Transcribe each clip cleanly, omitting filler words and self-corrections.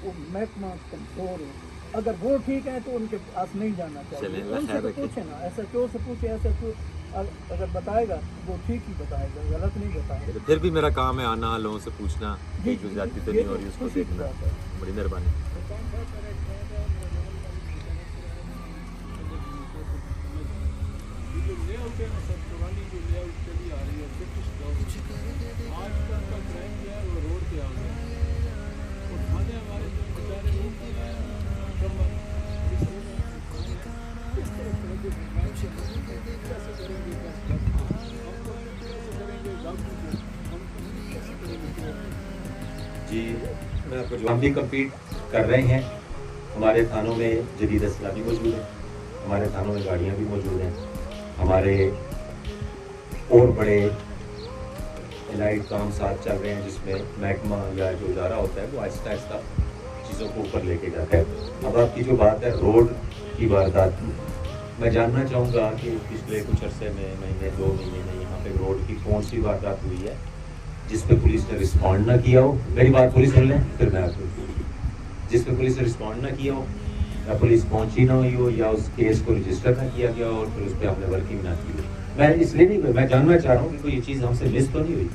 वो महकमा कमजोर है, अगर वो ठीक है तो उनके पास नहीं जाना चाहिए। उनसे तो पूछे ना, ऐसा क्यों से पूछे, ऐसा क्यों, अगर बताएगा वो ठीक ही बताएगा, गलत नहीं बताएगा। फिर भी मेरा काम है आना, लोगों से पूछना कि जो ज्यादती तो नहीं हो रही उसको देखना। बड़ी मेहरबानी। जी मैं आपको हम भी कम्पीट कर रहे हैं। हमारे थानों में जदीद असला भी मौजूद है, हमारे थानों में गाड़ियाँ भी मौजूद हैं, हमारे और बड़े इलाइट काम साथ चल रहे हैं जिसमें महकमा या जो इदारा होता है वो आहिस्ता आहिस्ता चीज़ों को ऊपर लेके जाता है। अब आपकी जो बात है रोड की वारदात, मैं जानना चाहूँगा कि पिछले कुछ अरसे में, महीने 2 महीने में यहाँ पे रोड की कौन सी वारदात हुई है जिस पे पुलिस ने रिस्पॉन्ड ना किया हो। मेरी बात पूरी सुन लें फिर मैं आपको, जिस पे पुलिस ने रिस्पॉन्ड ना किया हो, या पुलिस पहुंची ना हुई हो, या उस केस को रजिस्टर ना किया गया हो और फिर उस पर आपने वर्किंग ना की हो। मैं इसलिए नहीं, मैं जानना चाह रहा हूँ कि कोई ये चीज़ हमसे मिस तो नहीं हुई।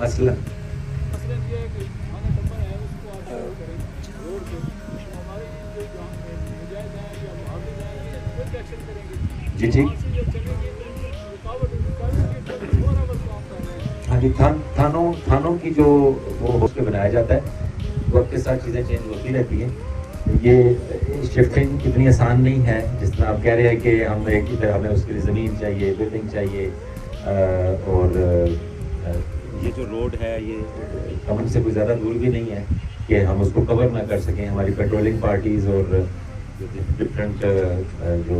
मसला जी ठीक। हाँ जी, थानों की जो वो होस्ट बनाया जाता है, वक्त के साथ चीज़ें चेंज होती रहती हैं। ये शिफ्टिंग इतनी आसान नहीं है जिस तरह आप कह रहे हैं कि हम एक ही तरह, हमें उसके लिए ज़मीन चाहिए, बिल्डिंग चाहिए, और ये जो रोड है ये कमन से कोई ज़्यादा दूर भी नहीं है कि हम उसको कवर ना कर सकें। हमारी पेट्रोलिंग पार्टीज़ और डिफरेंट जो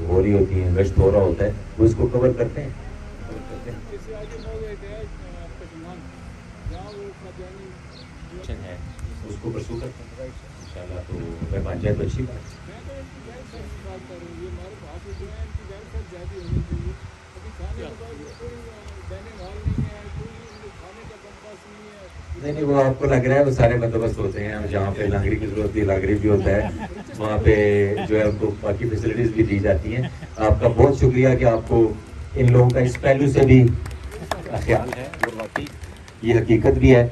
हो रही होती हैं, गश्त हो रहा होता है, वो इसको कवर करते हैं। है उसको परसू करते हैं इंशाल्लाह, तो मैं मान जाए तो अच्छी बात है। नहीं, वो आपको लग रहा है वो सारे बंदोबस्त होते हैं। जहाँ पे नागरिक की जरूरत है, नागरिक भी होता है, वहाँ पे जो है उनको बाकी फैसिलिटीज़ भी दी जाती हैं। आपका बहुत शुक्रिया कि आपको इन लोगों का इस पहलू से भी ख्याल है, और वाकई ये हकीकत भी है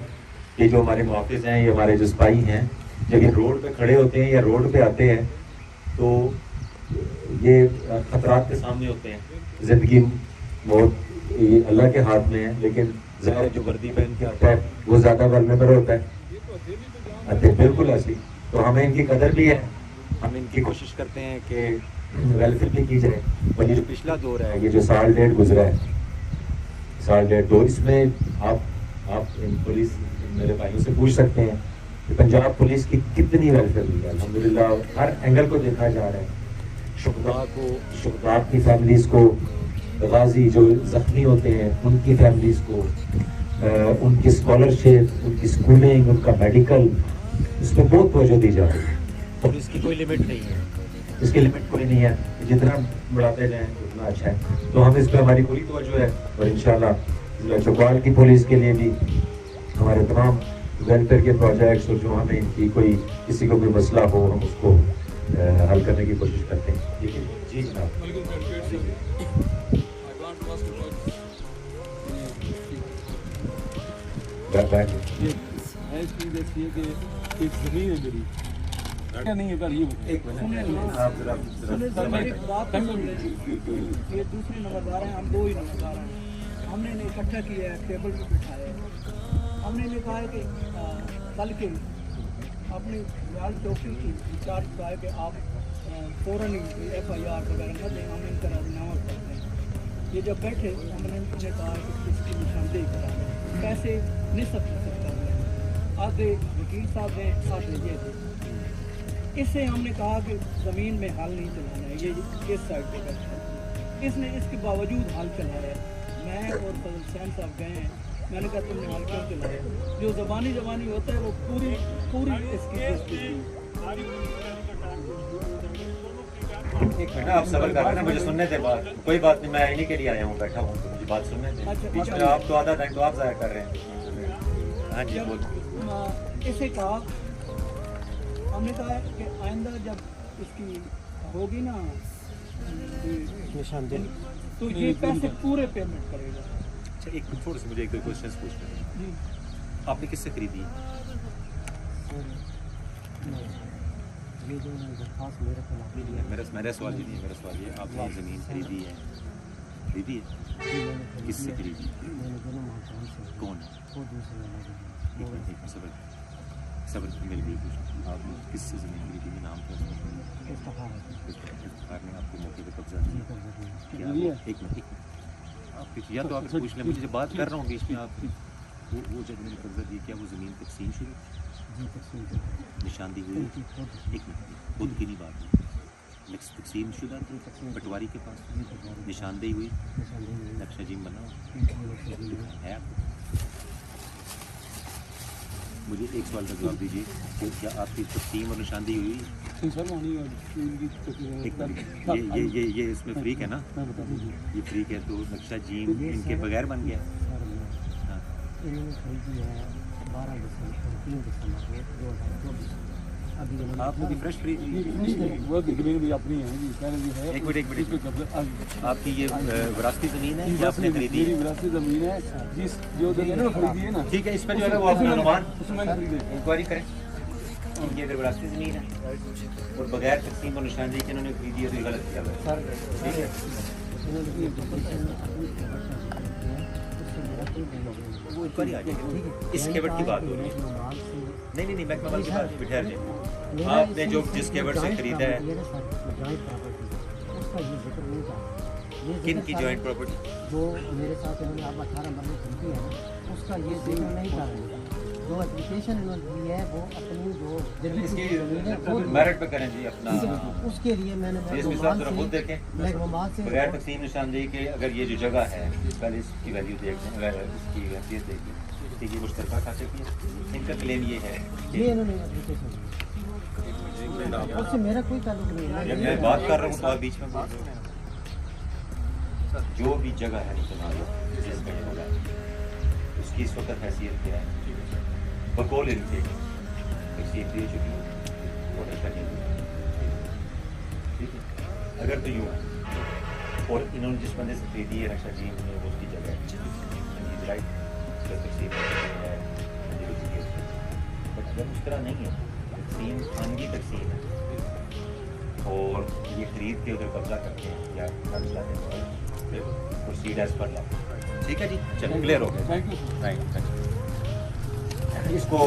कि जो हमारे मुहाफिज हैं, ये हमारे जो सिपाही हैं, जब ये रोड पे खड़े होते हैं या रोड पे आते हैं तो ये खतरात के सामने होते हैं। ज़िंदगी बहुत ये अल्लाह के हाथ में है, लेकिन ज़ाहिर जो वर्दी पहन के आता है वो ज़्यादा वल्नरेबल होता है। अच्छा, बिल्कुल ऐसी। तो हमें इनकी कदर भी है, हम इनकी कोशिश करते हैं कि वेलफेयर भी की जाए। और ये जो पिछला दौर है, ये जो 1.5 गुजरा है, 1.5 इसमें आप इन पुलिस मेरे भाइयों से पूछ सकते हैं कि पंजाब पुलिस की कितनी वेलफेयर हुई है। अल्हम्दुलिल्लाह हर एंगल को देखा जा रहा है। शुहदा की फैमिलीज़ को, गाजी जो ज़ख्मी होते हैं उनकी फैमिलीज़ को, उनकी स्कॉलरशिप, उनकी स्कूलिंग, उनका मेडिकल, इस पर बहुत तवज्जो दी जा रही है। और इसकी कोई लिमिट नहीं है, इसकी लिमिट कोई नहीं है, जितना बढ़ाते जाएँ उतना अच्छा है। तो हम इस पर हमारी पूरी तवज्जो है, और इंशाल्लाह चौपाल की पुलिस के लिए भी हमारे तमाम वेलफेयर के प्रोजेक्ट्स, और जो हमें इनकी कोई किसी को कोई मसला हो हम उसको हल करने की कोशिश करते हैं। ठीक है जी जनाब। नहीं है ये एक मिनट आप जरा ये दूसरी नंबरदार हैं, हम 2 ही नंबरदार हैं। हमने इन्हें इकट्ठा किया है, टेबल पे बिठाया है। हमने इन्हें कहा है कि कल के अपनी लाल चौकी की इंचार्ज का है कि आप फ़ौरन ही FIR वगैरह न दें, हम इनका राजीनामा करते हैं। ये जब बैठे हमने उन्हें कहा कि इसकी निशानदेही करा दें, पैसे निसब कर लें, आधे वकील साहब दें, आधे ये दें। इससे हमने कहा कि ज़मीन में हाल नहीं चलाना है, ये इस साइड पे बैठा है। इसने इसके बावजूद हाल चलाया है। मैं और फजल हुसैन साहब गए हैं, मैंने कहा तुमने हाल क्यों चलाया? जो ज़बानी होता है वो पूरी इसकी एक मिनट आप सबर कर रहे हैं, मुझे सुनने दे बात, कोई बात नहीं, मैं इन्हीं के लिए आया हूँ, बैठा हूँ, तो मुझे बात सुनने दे। बीच में आप तो आधा टाइम तो आप ज़ाया कर रहे हैं। हाँ जी बोल। इसे कहा, हमने कहा कि आइंदा जब इसकी होगी ना निशानदेही, तो ये पैसे पूरे पेमेंट करेगा। अच्छा एक थोड़े से मुझे एक दो क्वेश्चंस पूछने हैं। जी आपने किससे खरीदी है? ये जो दरख्वास्त मेरे खिलाफ नहीं है, मेरा सवाल ये नहीं है, मेरा सवाल ये आपने ये ज़मीन खरीदी है, खरीदी है, किससे खरीदी? मैंने दोनों माहौल से कौन? वो दूसरे वाला एक सबर मिल गई कुछ। आपने किससे ज़मीन खरीदी है, नाम क्या है? इफ्तिखार ने आपको मौके पे कब्जा दिया क्या? एक मिनट आप या तो आप पूछ लें, मुझे जब बात कर रहा हूँ बीच में आप वो जब उन्होंने कब्जा दिया क्या वो ज़मीन तकसीम शुरू निशानदी हुई? एक मिनट खुद की नहीं बात है, तकसीम शुदा थी पटवारी के पास, निशानदेही हुई, नक्शा जीम बना है आपको? मुझे एक सवाल का जवाब दीजिए कि क्या आपकी तकसीम और निशानदेही हुई? एक मिनट ये इसमें फ्रीक है ना, ये फ्रीक है, तो नक्शा जीम इनके बगैर बन गया। हाँ इन्होंने खरीदी है 12 दिसंबर 3 दिसंबर 2024। अभी आपने भी फ्रेश फ्री वो जमीन भी अपनी है जी, पहले भी है। एक मिनट आपकी ये विरासती ज़मीन है या आपने खरीदी है? विरासती ज़मीन है जिस जो जगह ना खरीदी है ना, ठीक है, इस पर जो है वो अपना अनुमान उसमें खरीदे। इंक्वायरी करें। ये अगर विरासती ज़मीन है और बगैर तकसीम और निशानदेही के इन्होंने खरीदी है तो ये गलत किया हुआ है। ठीक है, वो इंक्वायरी आ जाएगी, इस केवट की बात हो रही है। नहीं महकमा वाल की बात नहीं, ठहर जाए। आपने जो जिस केवट से खरीदा है, किन की जॉइंट प्रॉपर्टी? जो मेरे साथ इन्होंने अब 18 मरने खरीदी है ना, उसका ये जिक्र नहीं कर रहे। जो एप्लीकेशन इन्होंने दी है वो अपनी जो इसकी जमीन है खुद मेरिट पे करें जी अपना। उसके लिए मैंने इसमें साहब जरा खुद देखें, महकमाबाद से बगैर तकसीम निशानदेही के अगर ये जो जगह है पहले इसकी वैल्यू देखते हैं, अगर इसकी हैसियत देखिए ठीक है, मुश्तरका खाते की इनका क्लेम ये है ये इन्होंने एप्लीकेशन दी। उससे मेरा कोई ताल्लुक नहीं है। जब मैं बात कर रहा हूँ तो आप बीच में बोल रहे हो। जो भी जगह है जिस जगह उसकी इस वक्त हैसियत क्या है? बकौल इनके तकसीम दे चुकी है और ऐसा नहीं हुआ। ठीक है, अगर तो यूँ और इन्होंने जिस बंदे से खरीदी है नक्शा जी वो उसकी जगह है राइट, तकसीम है, बट अगर उस तरह नहीं है, तकसीम खानगी तकसीम है और ये खरीद के उधर कब्जा करते हैं या कर्ज लाते हैं, प्रोसीड एज पर लॉ। ठीक है जी, चलो क्लियर हो गया। Thank you. Thank you. इसको